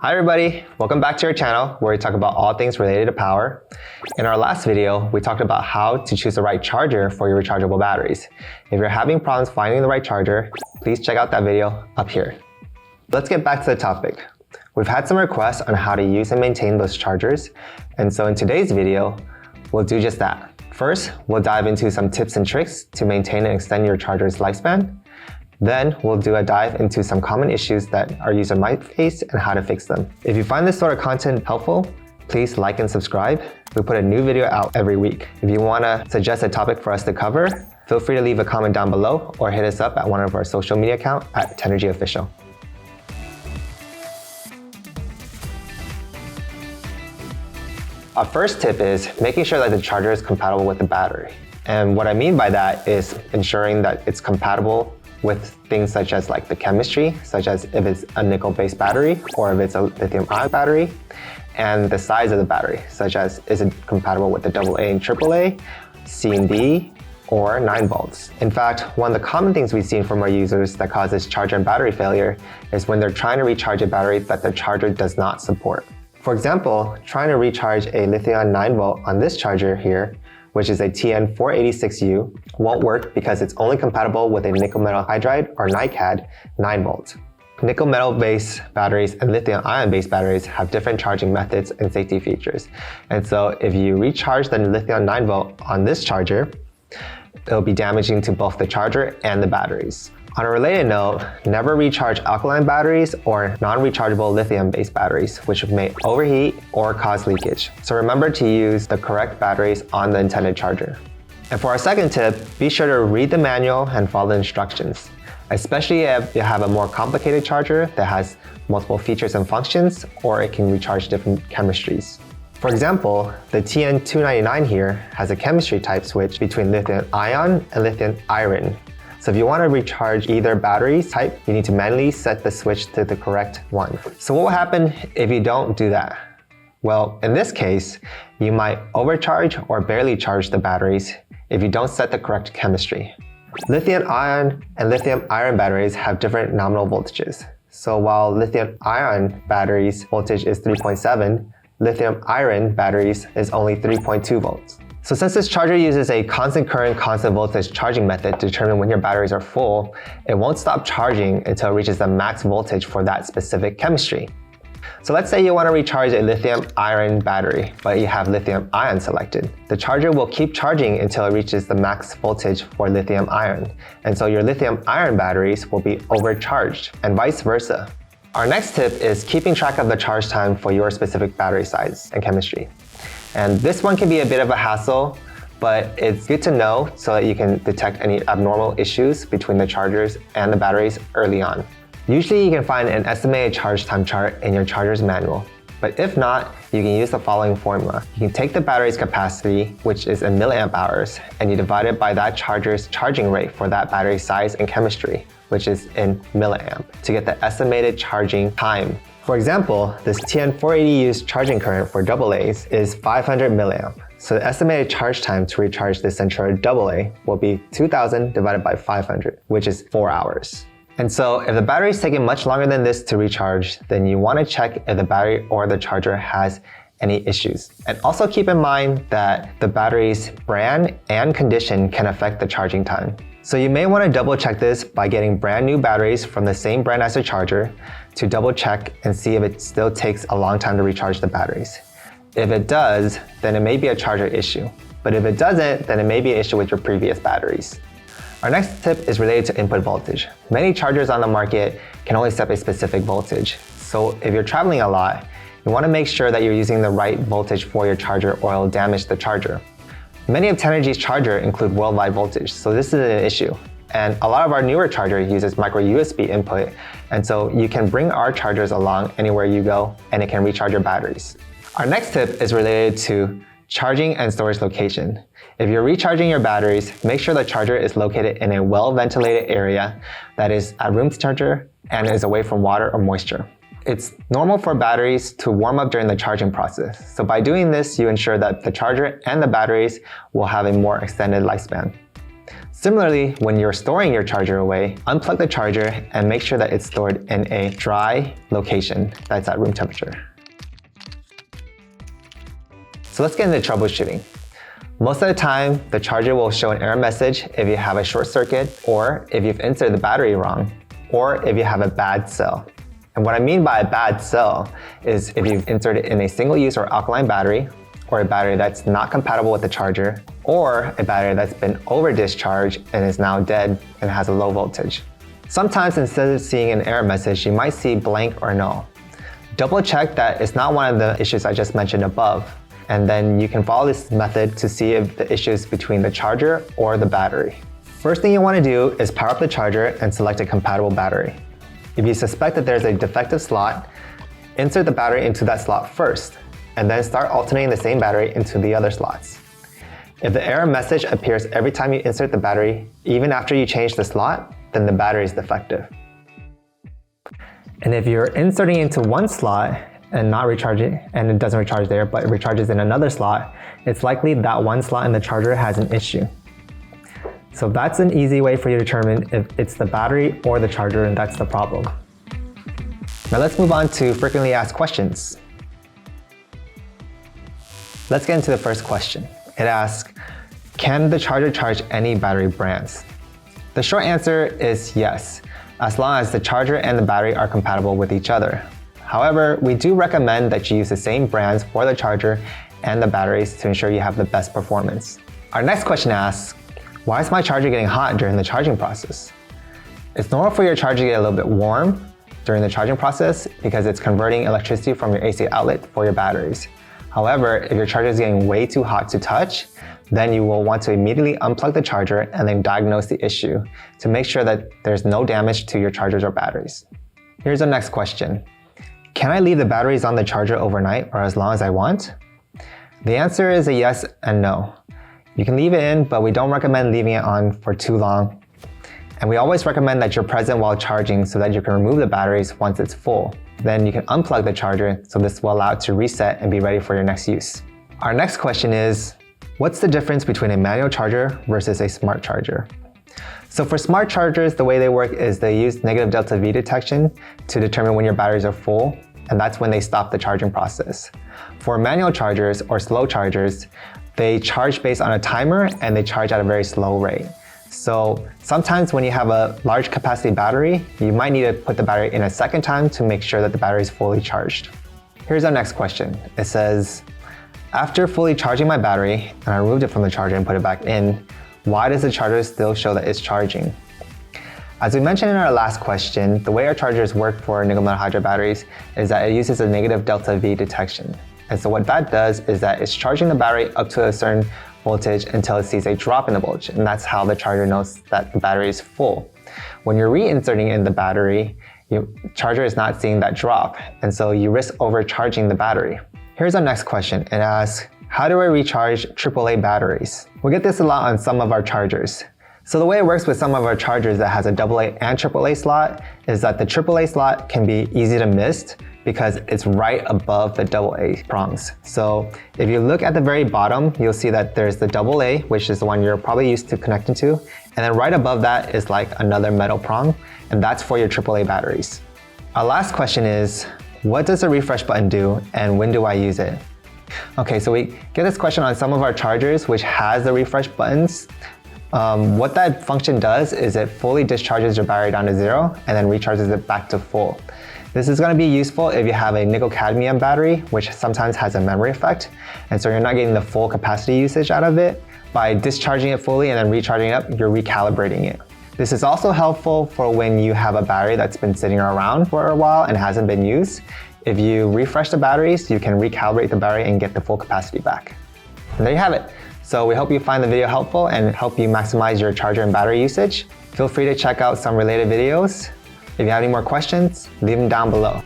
Hi everybody, welcome back to our channel where we talk about all things related to power. In our last video, we talked about how to choose the right charger for your rechargeable batteries. If you're having problems finding the right charger, please check out that video up here. Let's get back to the topic. We've had some requests on how to use and maintain those chargers, and so in today's video, we'll do just that. First, we'll dive into some tips and tricks to maintain and extend your charger's lifespan. Then we'll do a dive into some common issues that our user might face and how to fix them. If you find this sort of content helpful, please like and subscribe. We put a new video out every week. If you want to suggest a topic for us to cover, feel free to leave a comment down below or hit us up at one of our social media accounts at Tenergy Official. Our first tip is making sure that the charger is compatible with the battery. And what I mean by that is ensuring that it's compatible with things such as like the chemistry, such as if it's a nickel-based battery or if it's a lithium-ion battery, and the size of the battery, such as is it compatible with the AA and AAA, C and D, or 9 volts. In fact, one of the common things we've seen from our users that causes charger and battery failure is when they're trying to recharge a battery that the charger does not support. For example, trying to recharge a lithium 9 volt on this charger here, which is a TN486U, won't work because it's only compatible with a nickel metal hydride or NiCad 9 volts. Nickel metal based batteries and lithium ion based batteries have different charging methods and safety features. And so if you recharge the lithium 9 volt on this charger, it'll be damaging to both the charger and the batteries. On a related note, never recharge alkaline batteries or non-rechargeable lithium-based batteries, which may overheat or cause leakage. So remember to use the correct batteries on the intended charger. And for our second tip, be sure to read the manual and follow the instructions, especially if you have a more complicated charger that has multiple features and functions, or it can recharge different chemistries. For example, the TN299 here has a chemistry type switch between lithium ion and lithium iron. So if you want to recharge either battery type, you need to manually set the switch to the correct one. So what will happen if you don't do that? Well, in this case, you might overcharge or barely charge the batteries if you don't set the correct chemistry. Lithium ion and lithium iron batteries have different nominal voltages. So while lithium ion batteries voltage is 3.7, lithium iron batteries is only 3.2 volts. So since this charger uses a constant current, constant voltage charging method to determine when your batteries are full, it won't stop charging until it reaches the max voltage for that specific chemistry. So let's say you want to recharge a lithium iron battery, but you have lithium ion selected. The charger will keep charging until it reaches the max voltage for lithium iron. And so your lithium iron batteries will be overcharged and vice versa. Our next tip is keeping track of the charge time for your specific battery size and chemistry. And this one can be a bit of a hassle, but it's good to know so that you can detect any abnormal issues between the chargers and the batteries early on. Usually you can find an estimated charge time chart in your charger's manual, but if not, you can use the following formula. You can take the battery's capacity, which is in milliamp hours, and you divide it by that charger's charging rate for that battery size and chemistry, which is in milliamp, to get the estimated charging time. For example, this TN480U's charging current for AA's is 500 milliamp. So the estimated charge time to recharge this Centura AA will be 2000 divided by 500, which is 4 hours. And so if the battery is taking much longer than this to recharge, then you want to check if the battery or the charger has any issues. And also keep in mind that the battery's brand and condition can affect the charging time. So you may want to double check this by getting brand new batteries from the same brand as the charger to double check and see if it still takes a long time to recharge the batteries. If it does, then it may be a charger issue. But if it doesn't, then it may be an issue with your previous batteries. Our next tip is related to input voltage. Many chargers on the market can only set a specific voltage. So if you're traveling a lot, you want to make sure that you're using the right voltage for your charger or it'll damage the charger. Many of Tenergy's chargers include worldwide voltage, so this is an issue. And a lot of our newer charger uses micro USB input, and so you can bring our chargers along anywhere you go and it can recharge your batteries. Our next tip is related to charging and storage location. If you're recharging your batteries, make sure the charger is located in a well-ventilated area that is at room temperature and is away from water or moisture. It's normal for batteries to warm up during the charging process. So by doing this, you ensure that the charger and the batteries will have a more extended lifespan. Similarly, when you're storing your charger away, unplug the charger and make sure that it's stored in a dry location that's at room temperature. So let's get into troubleshooting. Most of the time, the charger will show an error message if you have a short circuit, or if you've inserted the battery wrong, or if you have a bad cell. And what I mean by a bad cell is if you've inserted in a single-use or alkaline battery, or a battery that's not compatible with the charger, or a battery that's been over-discharged and is now dead and has a low voltage. Sometimes instead of seeing an error message, you might see blank or null. Double check that it's not one of the issues I just mentioned above, and then you can follow this method to see if the issue is between the charger or the battery. First thing you want to do is power up the charger and select a compatible battery. If you suspect that there's a defective slot, insert the battery into that slot first, and then start alternating the same battery into the other slots. If the error message appears every time you insert the battery, even after you change the slot, then the battery is defective. And if you're inserting into one slot and not recharging, and it doesn't recharge there, but it recharges in another slot, it's likely that one slot in the charger has an issue. So that's an easy way for you to determine if it's the battery or the charger, and that's the problem. Now let's move on to frequently asked questions. Let's get into the first question. It asks, can the charger charge any battery brands? The short answer is yes, as long as the charger and the battery are compatible with each other. However, we do recommend that you use the same brands for the charger and the batteries to ensure you have the best performance. Our next question asks, why is my charger getting hot during the charging process? It's normal for your charger to get a little bit warm during the charging process because it's converting electricity from your AC outlet for your batteries. However, if your charger is getting way too hot to touch, then you will want to immediately unplug the charger and then diagnose the issue to make sure that there's no damage to your chargers or batteries. Here's our next question. Can I leave the batteries on the charger overnight or as long as I want? The answer is a yes and no. You can leave it in, but we don't recommend leaving it on for too long. And we always recommend that you're present while charging so that you can remove the batteries once it's full. Then you can unplug the charger so this will allow it to reset and be ready for your next use. Our next question is, what's the difference between a manual charger versus a smart charger? So for smart chargers, the way they work is they use negative delta V detection to determine when your batteries are full, and that's when they stop the charging process. For manual chargers or slow chargers, they charge based on a timer and they charge at a very slow rate. So sometimes when you have a large capacity battery, you might need to put the battery in a second time to make sure that the battery is fully charged. Here's our next question. It says, after fully charging my battery and I removed it from the charger and put it back in, why does the charger still show that it's charging? As we mentioned in our last question, the way our chargers work for nickel metal hydride batteries is that it uses a negative delta V detection. And so what that does is that it's charging the battery up to a certain voltage until it sees a drop in the voltage, and that's how the charger knows that the battery is full. When you're reinserting in the battery, your charger is not seeing that drop, and so you risk overcharging the battery. Here's our next question. It asks, how do I recharge AAA batteries? We get this a lot on some of our chargers. So the way it works with some of our chargers that has a AA and AAA slot is that the AAA slot can be easy to miss because it's right above the AA prongs. So if you look at the very bottom, you'll see that there's the AA, which is the one you're probably used to connecting to. And then right above that is like another metal prong, and that's for your AAA batteries. Our last question is, what does the refresh button do and when do I use it? Okay, so we get this question on some of our chargers which has the refresh buttons. What that function does is it fully discharges your battery down to 0 and then recharges it back to full. This is going to be useful if you have a nickel cadmium battery, which sometimes has a memory effect, and so you're not getting the full capacity usage out of it. By discharging it fully and then recharging it up, you're recalibrating it. This is also helpful for when you have a battery that's been sitting around for a while and hasn't been used. If you refresh the batteries, you can recalibrate the battery and get the full capacity back. And there you have it. So we hope you find the video helpful and help you maximize your charger and battery usage. Feel free to check out some related videos. If you have any more questions, leave them down below.